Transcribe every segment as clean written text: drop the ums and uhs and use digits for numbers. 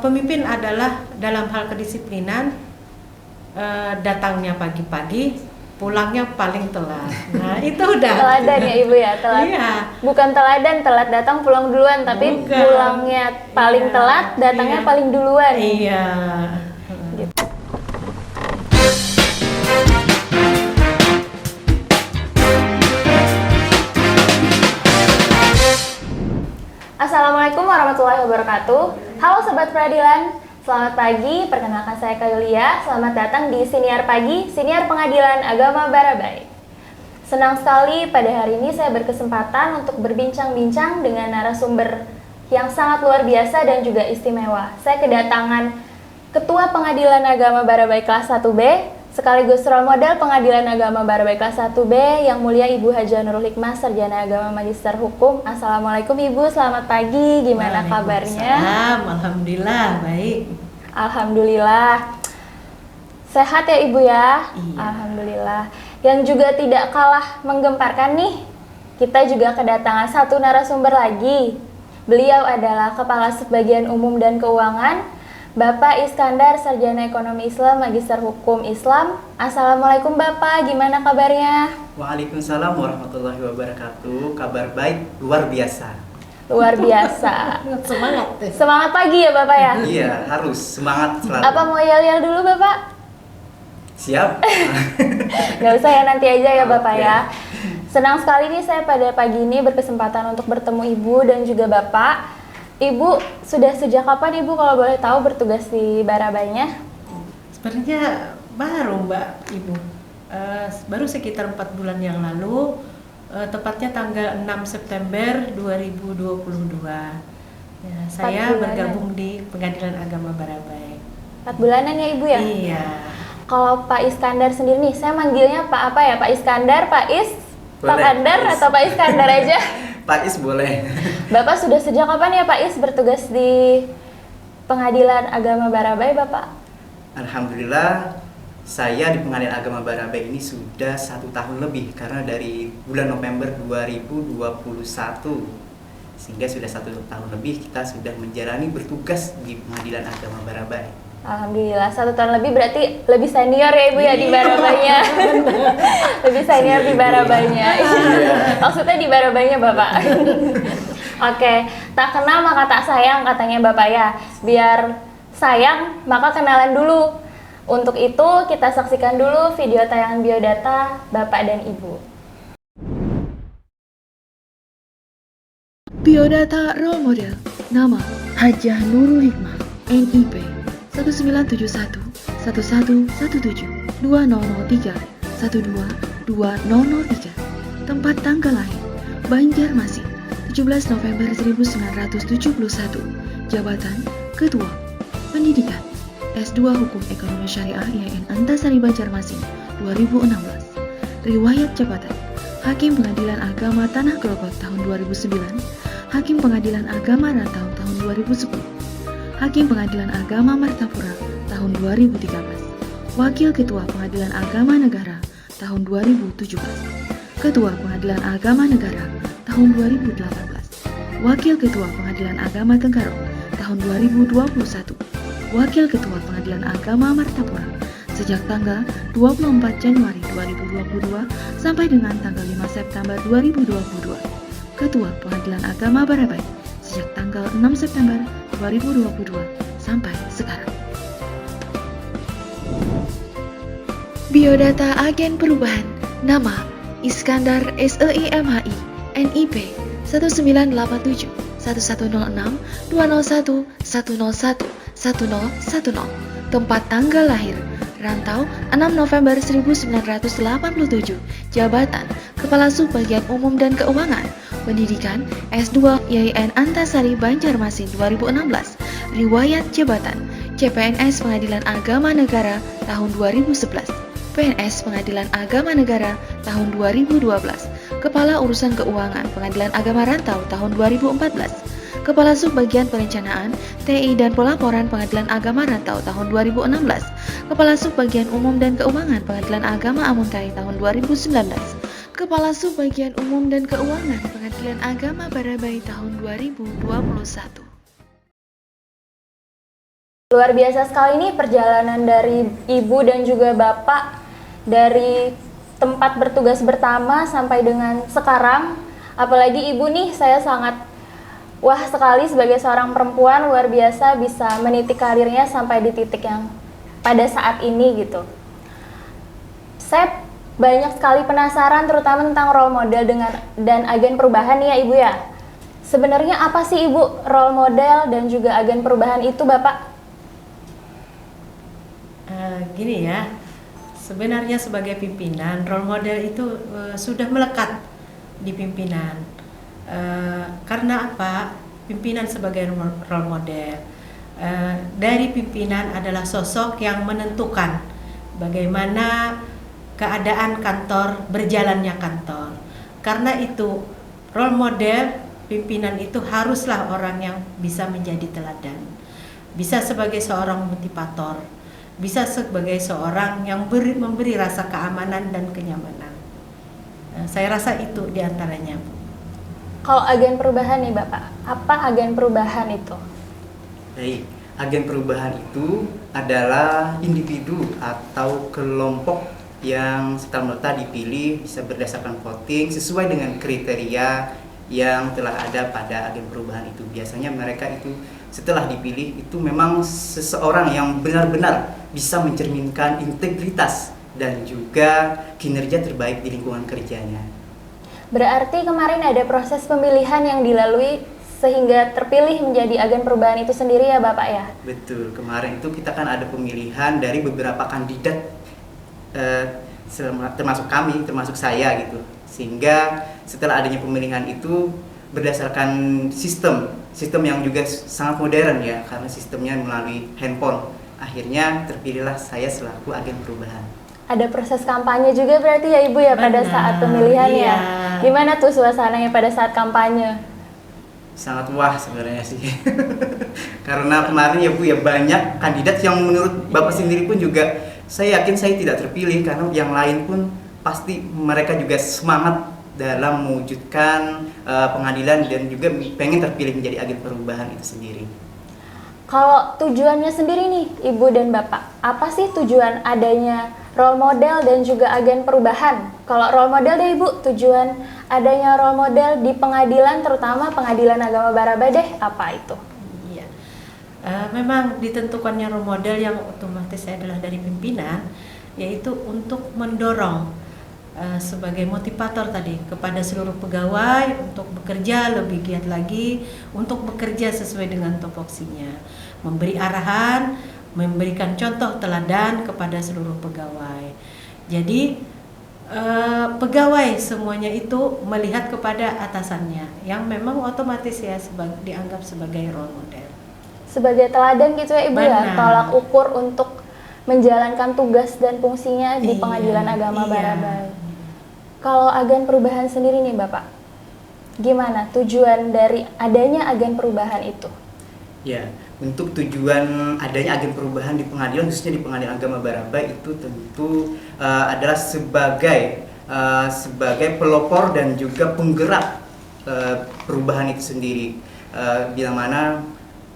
Pemimpin adalah dalam hal kedisiplinan, datangnya pagi-pagi, pulangnya paling telat. Nah itu udah Teladan ya Ibu ya, telat. Iya. Bukan teladan, telat datang pulang duluan, tapi Bukan. pulangnya paling Iya. telat, datangnya Iya. paling duluan. Iya. Gitu. Assalamualaikum warahmatullahi wabarakatuh. Halo Sobat Peradilan, selamat pagi. Perkenalkan saya Kayulia. Selamat datang di Siniar Pagi, Siniar Pengadilan Agama Barabai. Senang sekali pada hari ini saya berkesempatan untuk berbincang-bincang dengan narasumber yang sangat luar biasa dan juga istimewa. Saya kedatangan Ketua Pengadilan Agama Barabai kelas 1B, sekaligus role model Pengadilan Agama Barabai kelas 1B yang mulia Ibu Haja Nurul Hikmah, Sarjana Agama Magister Hukum. Assalamualaikum Ibu, selamat pagi. Gimana kabarnya? Alhamdulillah baik. Alhamdulillah. Sehat ya Ibu ya? Iya. Alhamdulillah. Yang juga tidak kalah menggemparkan nih, kita juga kedatangan satu narasumber lagi. Beliau adalah Kepala Subbagian Umum dan Keuangan, Bapak Iskandar, Sarjana Ekonomi Islam, Magister Hukum Islam. Assalamualaikum Bapak, gimana kabarnya? Waalaikumsalam warahmatullahi wabarakatuh. Kabar baik, luar biasa. Luar biasa. Semangat. Semangat pagi ya Bapak ya? Iya, harus semangat selalu. Apa mau yel-yel dulu Bapak? Siap? Gak usah ya, nanti aja ya Bapak Oke. ya. Senang sekali nih saya pada pagi ini berkesempatan untuk bertemu Ibu dan juga Bapak. Ibu sudah sejak kapan Ibu kalau boleh tahu bertugas di Barabainya? Sebenarnya baru Mbak Ibu, baru sekitar 4 bulan yang lalu, tepatnya tanggal 6 September 2022. Ya, saya bulanan. bergabung di Pengadilan Agama Barabai. 4 bulanan ya Ibu ya? Iya. Kalau Pak Iskandar sendiri nih, saya manggilnya Pak apa ya? Pak Iskandar, Pak Is, Pak Boleh, Kandar Is. atau Pak Iskandar aja? Pak Is boleh. Bapak sudah sejak kapan ya Pak Is bertugas di Pengadilan Agama Barabai Bapak? Alhamdulillah, saya di Pengadilan Agama Barabai ini sudah 1 tahun lebih, karena dari bulan November 2021 sehingga sudah 1 tahun lebih kita sudah menjalani bertugas di Pengadilan Agama Barabai. Alhamdulillah 1 tahun lebih, berarti lebih senior ya Ibu ya di Barabainya. Lebih senior di Barabainya. Maksudnya di Barabainya Bapak. Oke, tak kenal maka tak sayang katanya Bapak ya. Biar sayang maka kenalan dulu. Untuk itu kita saksikan dulu video tayangan biodata Bapak dan Ibu. Biodata role model. Nama Hajah Nurul Hikmah, NIP 1971 1117 2003 12 2003. Tempat tanggal lahir Banjarmasin 17 November 1971. Jabatan Ketua. Pendidikan S2 Hukum Ekonomi Syariah IAIN Antasari Banjarmasin 2016. Riwayat jabatan Hakim Pengadilan Agama Tanah Grogol tahun 2009, Hakim Pengadilan Agama Rantau tahun 2010, Hakim Pengadilan Agama Martapura tahun 2013, Wakil Ketua Pengadilan Agama Negara tahun 2017, Ketua Pengadilan Agama Negara tahun 2018, Wakil Ketua Pengadilan Agama Tenggarong tahun 2021, Wakil Ketua Pengadilan Agama Martapura sejak tanggal 24 Januari 2022 sampai dengan tanggal 5 September 2022. Ketua Pengadilan Agama Barabai sejak tanggal 6 September 2022 sampai sekarang. Biodata Agen Perubahan. Nama Iskandar SEIMHI, NIP 1987 1106 201 101 1010. Tempat tanggal lahir Rantau 6 November 1987. Jabatan Kepala Subbagian Umum dan Keuangan. Pendidikan S2 IAIN Antasari Banjarmasin 2016. Riwayat jabatan CPNS Pengadilan Agama Negara tahun 2011. PNS Pengadilan Agama Negara tahun 2012. Kepala Urusan Keuangan Pengadilan Agama Rantau tahun 2014. Kepala Subbagian Perencanaan, TI dan Pelaporan Pengadilan Agama Rantau tahun 2016, Kepala Subbagian Umum dan Keuangan Pengadilan Agama Amuntai tahun 2019, Kepala Subbagian Umum dan Keuangan Pengadilan Agama Barabai tahun 2021. Luar biasa sekali nih perjalanan dari Ibu dan juga Bapak dari tempat bertugas pertama sampai dengan sekarang. Apalagi Ibu nih, saya sangat wah sekali sebagai seorang perempuan, luar biasa bisa meniti karirnya sampai di titik yang pada saat ini gitu. Saya banyak sekali penasaran terutama tentang role model dan agen perubahan nih ya Ibu ya. Sebenarnya apa sih Ibu role model dan juga agen perubahan itu Bapak? Gini ya, sebenarnya sebagai pimpinan, role model itu sudah melekat di pimpinan. Karena apa? Pimpinan sebagai role model. Dari pimpinan adalah sosok yang menentukan bagaimana keadaan kantor, berjalannya kantor. Karena itu, role model pimpinan itu haruslah orang yang bisa menjadi teladan. Bisa sebagai seorang motivator, bisa sebagai seorang yang memberi rasa keamanan dan kenyamanan. Saya rasa itu diantaranya. Kalau agen perubahan nih Bapak, apa agen perubahan itu? Baik, agen perubahan itu adalah individu atau kelompok yang serta-merta dipilih bisa berdasarkan voting sesuai dengan kriteria yang telah ada pada agen perubahan itu. Biasanya mereka itu setelah dipilih itu memang seseorang yang benar-benar bisa mencerminkan integritas dan juga kinerja terbaik di lingkungan kerjanya. Berarti kemarin ada proses pemilihan yang dilalui sehingga terpilih menjadi agen perubahan itu sendiri ya Bapak ya? Betul, kemarin itu kita kan ada pemilihan dari beberapa kandidat termasuk kami, termasuk saya gitu. Sehingga setelah adanya pemilihan itu berdasarkan sistem yang juga sangat modern ya, karena sistemnya melalui handphone. Akhirnya terpilihlah saya selaku agen perubahan. Ada proses kampanye juga berarti ya Ibu ya pada saat pemilihan iya. ya? Gimana tuh suasananya pada saat kampanye? Sangat wah sebenarnya sih. Karena kemarin ya Bu ya banyak kandidat yang menurut Bapak sendiri pun juga saya yakin saya tidak terpilih, karena yang lain pun pasti mereka juga semangat dalam mewujudkan pengadilan dan juga pengen terpilih menjadi agen perubahan itu sendiri. Kalau tujuannya sendiri nih Ibu dan Bapak, apa sih tujuan adanya role model dan juga agen perubahan? Kalau role model deh Ibu, tujuan adanya role model di pengadilan, terutama Pengadilan Agama Barabai deh, apa itu? Iya. Memang ditentukannya role model yang otomatis adalah dari pimpinan, yaitu untuk mendorong sebagai motivator tadi kepada seluruh pegawai untuk bekerja lebih giat lagi, untuk bekerja sesuai dengan tupoksinya, memberi arahan, memberikan contoh teladan kepada seluruh pegawai. Jadi pegawai semuanya itu melihat kepada atasannya yang memang otomatis ya dianggap sebagai role model. Sebagai teladan gitu ya Ibu ya, Benar. tolak ukur untuk menjalankan tugas dan fungsinya di Iya, Pengadilan Agama iya. Barabai. Kalau agen perubahan sendiri nih Bapak, gimana tujuan dari adanya agen perubahan itu? Ya, untuk tujuan adanya agen perubahan di pengadilan, khususnya di Pengadilan Agama Barabai itu tentu adalah sebagai pelopor dan juga penggerak perubahan itu sendiri. Bila mana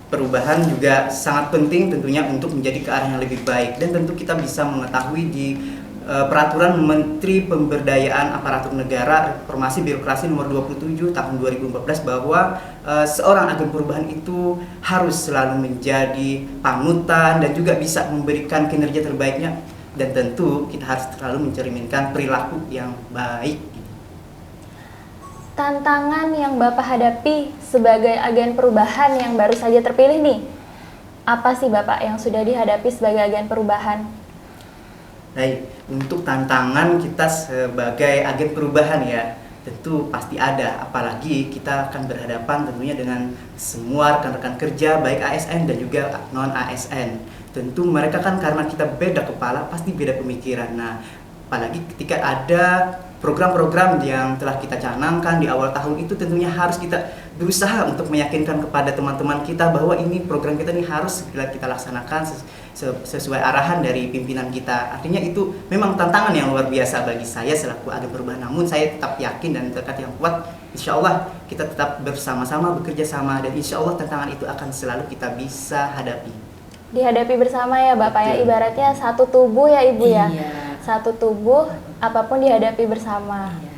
perubahan juga sangat penting tentunya untuk menjadi ke arah yang lebih baik, dan tentu kita bisa mengetahui di Peraturan Menteri Pemberdayaan Aparatur Negara Reformasi Birokrasi nomor 27 tahun 2014 bahwa seorang agen perubahan itu harus selalu menjadi panutan dan juga bisa memberikan kinerja terbaiknya, dan tentu kita harus selalu mencerminkan perilaku yang baik. Tantangan yang Bapak hadapi sebagai agen perubahan yang baru saja terpilih nih, apa sih Bapak yang sudah dihadapi sebagai agen perubahan? Baik, untuk tantangan kita sebagai agen perubahan ya tentu pasti ada, apalagi kita akan berhadapan tentunya dengan semua rekan-rekan kerja baik ASN dan juga non ASN. Tentu mereka kan karena kita beda kepala pasti beda pemikiran. Nah, apalagi ketika ada program-program yang telah kita canangkan di awal tahun itu, tentunya harus kita berusaha untuk meyakinkan kepada teman-teman kita bahwa ini program kita ini harus kita laksanakan sesuai arahan dari pimpinan kita. Artinya itu memang tantangan yang luar biasa bagi saya selaku agen perubahan. Namun saya tetap yakin dan tekad yang kuat, insya Allah kita tetap bersama-sama bekerja sama, dan insya Allah tantangan itu akan selalu kita bisa hadapi. dihadapi bersama ya Bapak ya, Betul. ibaratnya satu tubuh ya Ibu ya. Iya. Satu tubuh, apapun dihadapi bersama. Iya.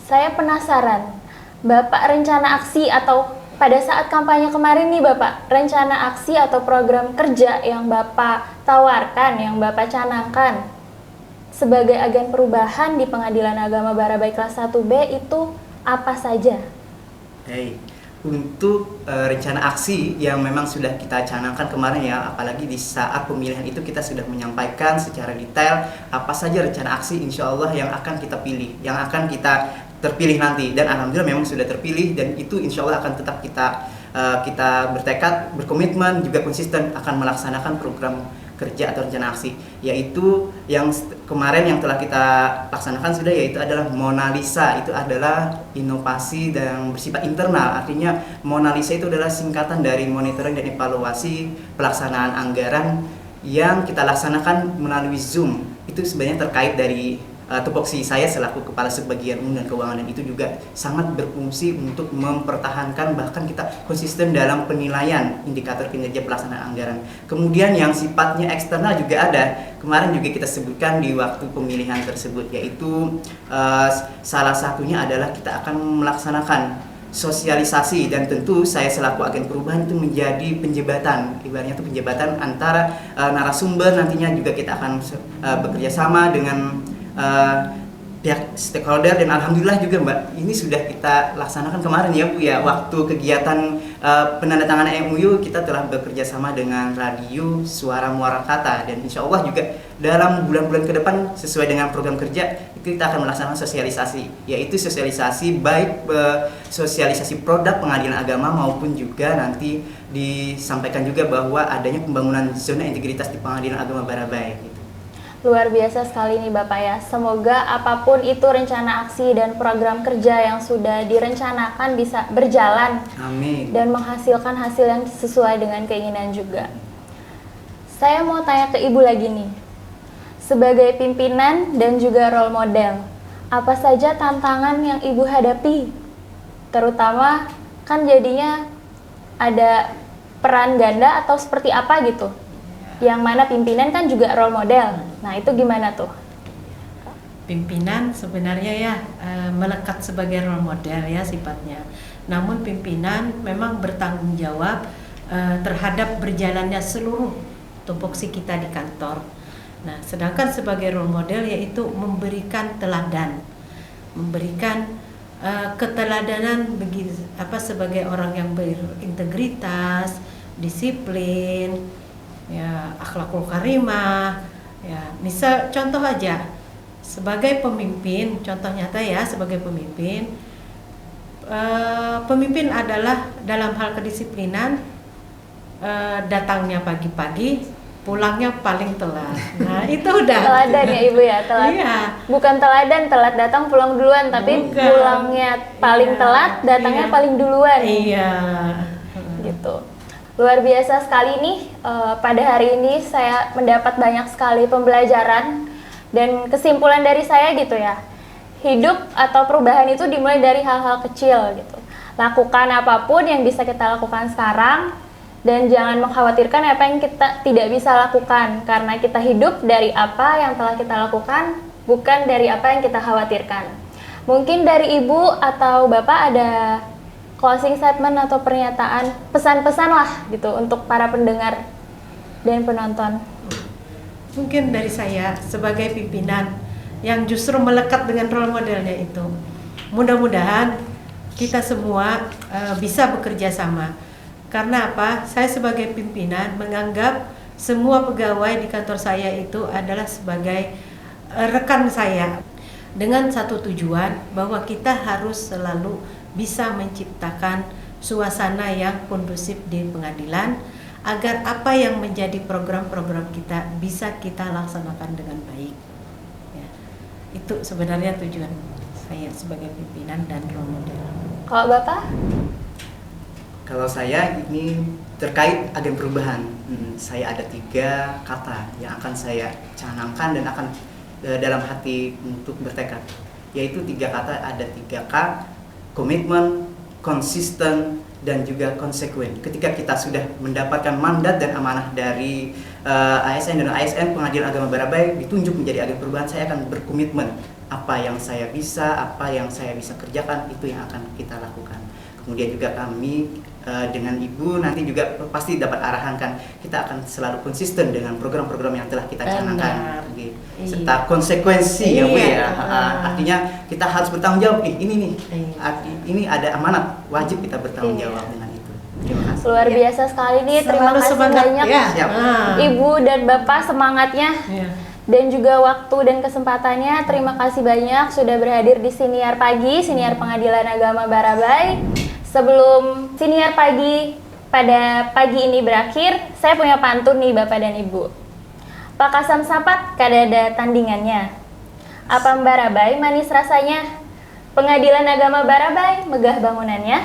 Saya penasaran, Bapak rencana aksi atau pada saat kampanye kemarin nih Bapak, rencana aksi atau program kerja yang Bapak tawarkan, yang Bapak canangkan sebagai agen perubahan di Pengadilan Agama Barabai kelas 1B itu apa saja? Untuk rencana aksi yang memang sudah kita canangkan kemarin ya, apalagi di saat pemilihan itu kita sudah menyampaikan secara detail apa saja rencana aksi insya Allah yang akan kita pilih, yang akan kita terpilih nanti, dan alhamdulillah memang sudah terpilih, dan itu insya Allah akan tetap kita bertekad, berkomitmen, juga konsisten akan melaksanakan program kerja atau rencana aksi, yaitu yang kemarin yang telah kita laksanakan sudah, yaitu adalah Mona Lisa. Itu adalah inovasi dan bersifat internal, artinya Mona Lisa itu adalah singkatan dari monitoring dan evaluasi pelaksanaan anggaran yang kita laksanakan melalui Zoom. Itu sebenarnya terkait dari tupoksi saya selaku Kepala Subbagian Umum dan Keuangan, dan itu juga sangat berfungsi untuk mempertahankan, bahkan kita konsisten dalam penilaian indikator kinerja pelaksanaan anggaran. Kemudian yang sifatnya eksternal juga ada, kemarin juga kita sebutkan di waktu pemilihan tersebut, yaitu salah satunya adalah kita akan melaksanakan sosialisasi, dan tentu saya selaku agen perubahan itu menjadi penjembatan, ibaratnya itu penjembatan antara narasumber, nantinya juga kita akan bekerja sama dengan pihak stakeholder, dan alhamdulillah juga Mbak, ini sudah kita laksanakan kemarin ya Bu ya, waktu kegiatan penandatanganan MOU kita telah bekerja sama dengan Radio Suara Muara Kata, dan insya Allah juga dalam bulan-bulan ke depan sesuai dengan program kerja itu kita akan melaksanakan sosialisasi, yaitu sosialisasi baik sosialisasi produk pengadilan agama maupun juga nanti disampaikan juga bahwa adanya pembangunan zona integritas di Pengadilan Agama Barabai gitu. Luar biasa sekali nih Bapak ya. Semoga apapun itu rencana aksi dan program kerja yang sudah direncanakan bisa berjalan. Amin. Dan menghasilkan hasil yang sesuai dengan keinginan juga. Saya mau tanya ke Ibu lagi nih. Sebagai pimpinan dan juga role model, apa saja tantangan yang Ibu hadapi? Terutama kan jadinya ada peran ganda atau seperti apa gitu? Yang mana pimpinan kan juga role model. Nah itu gimana tuh? Pimpinan sebenarnya ya melekat sebagai role model ya sifatnya. Namun pimpinan memang bertanggung jawab terhadap berjalannya seluruh tupoksi kita di kantor. Nah, sedangkan sebagai role model yaitu memberikan teladan, memberikan keteladanan sebagai orang yang berintegritas, disiplin, ya akhlakul karimah, ya misal contoh aja sebagai pemimpin, contoh nyata ya sebagai pemimpin, pemimpin adalah dalam hal kedisiplinan datangnya pagi-pagi, pulangnya paling telat. Nah itu udah teladan ya Ibu ya, telat. Iya. Bukan teladan, telat datang pulang duluan, tapi Bukan. pulangnya paling telat, datangnya paling duluan. Iya. Gitu. Luar biasa sekali nih, pada hari ini saya mendapat banyak sekali pembelajaran dan kesimpulan dari saya gitu ya. Hidup atau perubahan itu dimulai dari hal-hal kecil gitu. Lakukan apapun yang bisa kita lakukan sekarang dan jangan mengkhawatirkan apa yang kita tidak bisa lakukan, karena kita hidup dari apa yang telah kita lakukan, bukan dari apa yang kita khawatirkan. Mungkin dari Ibu atau Bapak ada closing statement atau pernyataan, pesan-pesan lah gitu untuk para pendengar dan penonton. Mungkin dari saya sebagai pimpinan yang justru melekat dengan role modelnya itu, mudah-mudahan kita semua bisa bekerja sama. Karena apa? Saya sebagai pimpinan menganggap semua pegawai di kantor saya itu adalah sebagai rekan saya, dengan satu tujuan bahwa kita harus selalu bisa menciptakan suasana yang kondusif di pengadilan agar apa yang menjadi program-program kita bisa kita laksanakan dengan baik. Ya, itu sebenarnya tujuan saya sebagai pimpinan dan role model. Kalau Bapak? Kalau saya ini terkait agen perubahan, saya ada 3 kata yang akan saya canangkan dan akan dalam hati untuk bertekad, yaitu 3 kata, ada 3K: komitmen, konsisten, dan juga konsekuen. Ketika kita sudah mendapatkan mandat dan amanah dari ASN dan ASN Pengadilan Agama Barabai ditunjuk menjadi agen perubahan, saya akan berkomitmen apa yang saya bisa, apa yang saya bisa kerjakan itu yang akan kita lakukan. Kemudian juga kami dengan Ibu nanti juga pasti dapat arahan kan, kita akan selalu konsisten dengan program-program yang telah kita canangkan, serta konsekuensi ya Bu ya. Artinya kita harus bertanggung jawab nih, ini nih, ini ada amanat, wajib kita bertanggung jawab dengan itu. Terima kasih. Luar biasa sekali nih, terima Selalu kasih semangat, banyak ya. Siap. Ibu dan Bapak semangatnya. Iya. Dan juga waktu dan kesempatannya. Terima kasih banyak sudah berhadir di Siniar Pagi, Siniar Pengadilan Agama Barabai. Sebelum Siniar Pagi pada pagi ini berakhir, saya punya pantun nih Bapak dan Ibu. Pakasan sapat kadada tandingannya. Apa Barabai manis rasanya? Pengadilan Agama Barabai megah bangunannya.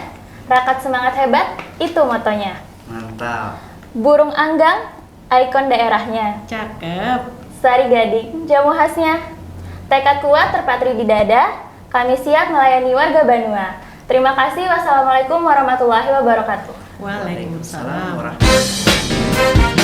Rakat semangat hebat, itu motonya. Mantap. Burung Anggang, ikon daerahnya. Cakep. Sari Gading, jamu khasnya. Tekad kuat terpatri di dada, kami siap melayani warga Banua. Terima kasih. Wassalamualaikum warahmatullahi wabarakatuh. Waalaikumsalam. Waalaikumsalam warahmatullahi wabarakatuh.